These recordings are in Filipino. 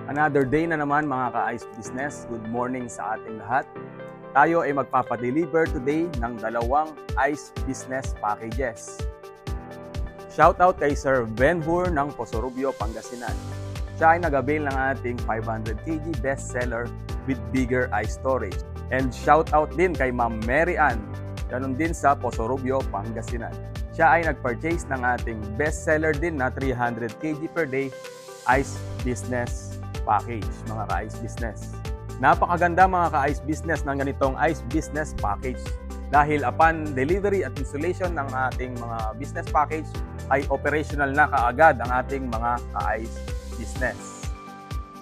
Another day na naman mga ka-Ice Business. Good morning sa ating lahat. Tayo ay magpapadeliver today ng dalawang Ice Business packages. Shoutout kay Sir Benhur ng Posorobio, Pangasinan. Siya ay nag-avail ng ating 500 kg bestseller with bigger ice storage. And shoutout din kay Ma'am Mary Ann, ganun din sa Posorobio, Pangasinan. Siya ay nag-purchase ng ating bestseller din na 300 kg per day Ice Business package, mga ka-Ice Business. Napakaganda mga ka-Ice Business ng ganitong Ice Business package dahil upon delivery at installation ng ating mga business package ay operational na kaagad ang ating mga ka-Ice Business.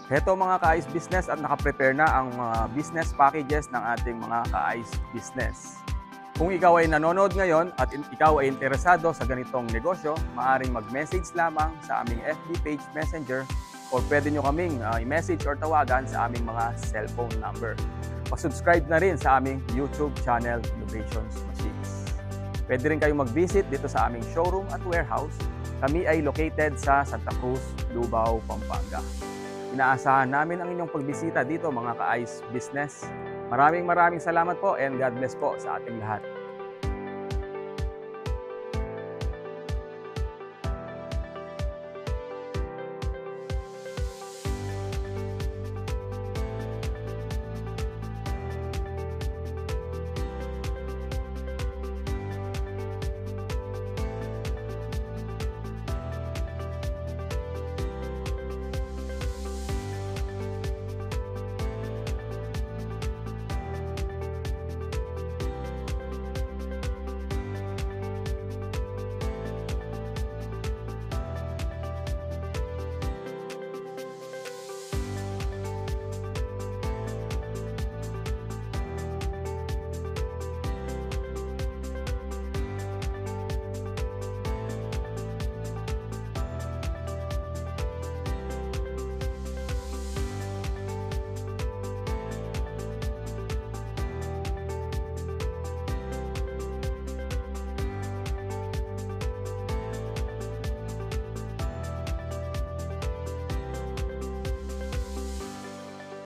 Heto mga ka-Ice Business at nakaprepare na ang mga business packages ng ating mga ka-Ice Business. Kung ikaw ay nanonood ngayon at ikaw ay interesado sa ganitong negosyo, maaaring mag-message lamang sa aming FB page Messenger o pwede nyo kaming i-message or tawagan sa aming mga cellphone number. Pasubscribe na rin sa aming YouTube channel, Innovations Machines. Pwede rin kayong mag-visit dito sa aming showroom at warehouse. Kami ay located sa Santa Cruz, Lubao, Pampanga. Inaasahan namin ang inyong pagbisita dito mga ka-Ice Business. Maraming salamat po and God bless po sa ating lahat.